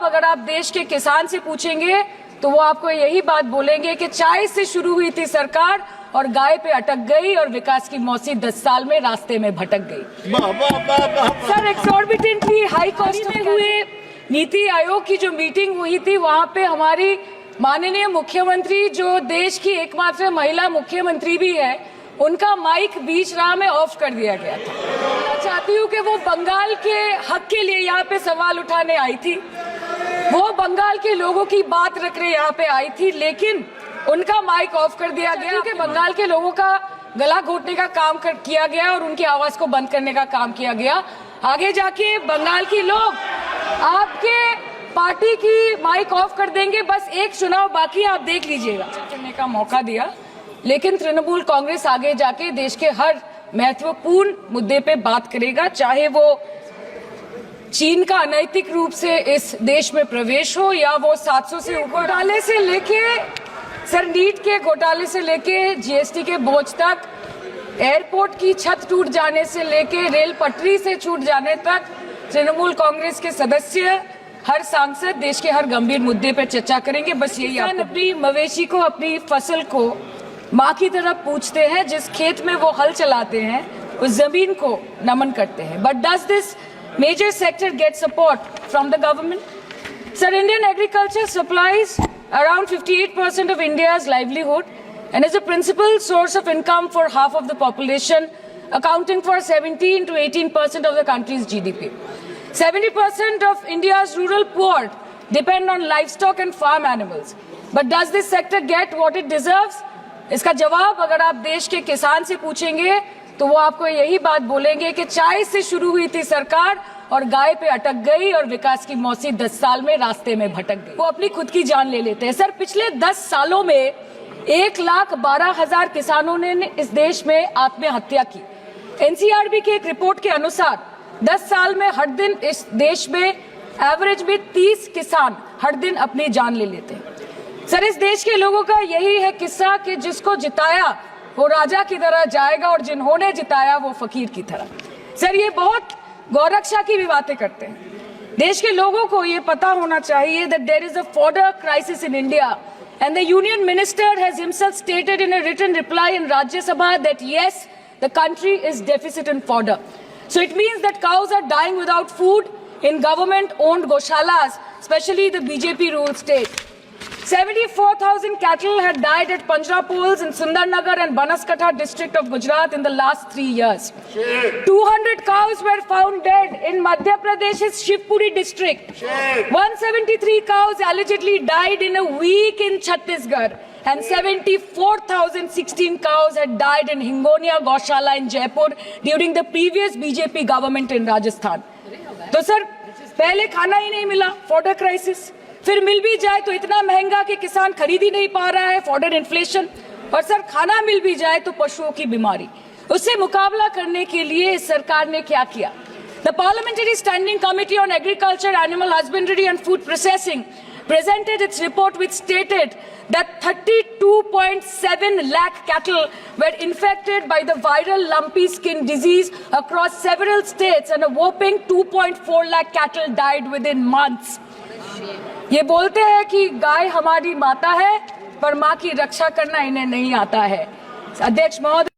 जवाब अगर आप देश के किसान से पूछेंगे तो वो आपको यही बात बोलेंगे कि चाय से शुरू हुई थी सरकार और गाय पे अटक गई और विकास की मौसी 10 साल में रास्ते में भटक गई। सर, एक्सॉर्बिटेंटली हाई कॉस्ट में हुए नीति आयोग की जो मीटिंग हुई थी वहां पे हमारी माननीय मुख्यमंत्री, जो देश की एकमात्र महिला मुख्यमंत्री भी है, उनका माइक बीच राह में ऑफ कर दिया गया था। मैं चाहती हूँ कि वो बंगाल के हक के लिए यहाँ पे सवाल उठाने आई थी, वो बंगाल के लोगों की बात रखने यहाँ पे आई थी, लेकिन उनका माइक ऑफ कर दिया गया कि बंगाल के लोगों का गला घोटने का काम किया गया और उनकी आवाज को बंद करने का काम किया गया। आगे जाके बंगाल के लोग आपके पार्टी की माइक ऑफ कर देंगे। बस एक चुनाव बाकी, आप देख लीजिएगा। करने का मौका दिया, लेकिन तृणमूल कांग्रेस आगे जाके देश के हर महत्वपूर्ण मुद्दे पे बात करेगा, चाहे वो चीन का अनैतिक रूप से इस देश में प्रवेश हो या वो 700 से ऊपर घोटाले से लेके सर नीट के घोटाले से लेके जीएसटी के बोझ तक, एयरपोर्ट की छत टूट जाने से लेके रेल पटरी से छूट जाने तक, तृणमूल कांग्रेस के सदस्य, हर सांसद देश के हर गंभीर मुद्दे पर चर्चा करेंगे। बस यही अपनी मवेशी को, अपनी फसल को माँ की तरफ पूछते हैं, जिस खेत में वो हल चलाते हैं उस जमीन को नमन करते हैं। But does this major sector get support from the government? Sir, Indian agriculture supplies around 58% of India's livelihood and is a principal source of income for half of the population, accounting for 17 to 18% of the country's GDP. 70% of India's rural poor depend on livestock and farm animals. But does this sector get what it deserves? इसका जवाब अगर आप देश के किसान से पूछेंगे तो वो आपको यही बात बोलेंगे कि चाय से शुरू हुई थी सरकार और गाय पे अटक गई और विकास की मौसी 10 साल में रास्ते में भटक गई। वो अपनी खुद की जान ले लेते हैं। सर, पिछले 10 सालों में 1,12,000 किसानों ने इस देश में आत्महत्या की। एनसीआरबी की एक रिपोर्ट के अनुसार 10 साल में हर दिन इस देश में एवरेज में 30 किसान हर दिन अपनी जान ले लेते हैं। सर, इस देश के लोगों का यही है किस्सा कि जिसको जिताया वो राजा की तरह जाएगा और जिन्होंने जिताया वो फकीर की तरह। सर, ये बहुत गौरक्षा की भी बातें करते हैं। देश के लोगों को ये पता होना चाहिए that there is a fodder crisis in India and the union minister has himself stated in a written reply in Rajya Sabha that yes, the country is deficit in fodder. So it means that cows are dying without food in government owned goshalas, especially the BJP ruled state. 74,000 cattle had died at Panjrapols in Sundarnagar and Banaskantha district of Gujarat in the last 3 years. 200 cows were found dead in Madhya Pradesh's Shivpuri district. 173 cows allegedly died in a week in Chhattisgarh. And 74,016 cows had died in Hingonia Goshala in Jaipur during the previous BJP government in Rajasthan. तो sir, पहले खाना ही नहीं मिला, fodder crisis, फिर मिल भी जाए तो इतना महंगा कि किसान खरीद ही नहीं पा रहा है, फॉडर इन्फ्लेशन, और सर खाना मिल भी जाए तो पशुओं की बीमारी। उससे मुकाबला करने के लिए इस सरकार ने क्या किया? The parliamentary standing committee on agriculture, animal husbandry and food processing presented its report which stated that 32.7 lakh cattle were infected by the viral lumpy skin disease across several states and a whopping 2.4 lakh cattle died within months. ये बोलते हैं कि गाय हमारी माता है, पर माँ की रक्षा करना इन्हें नहीं आता है। अध्यक्ष महोदय,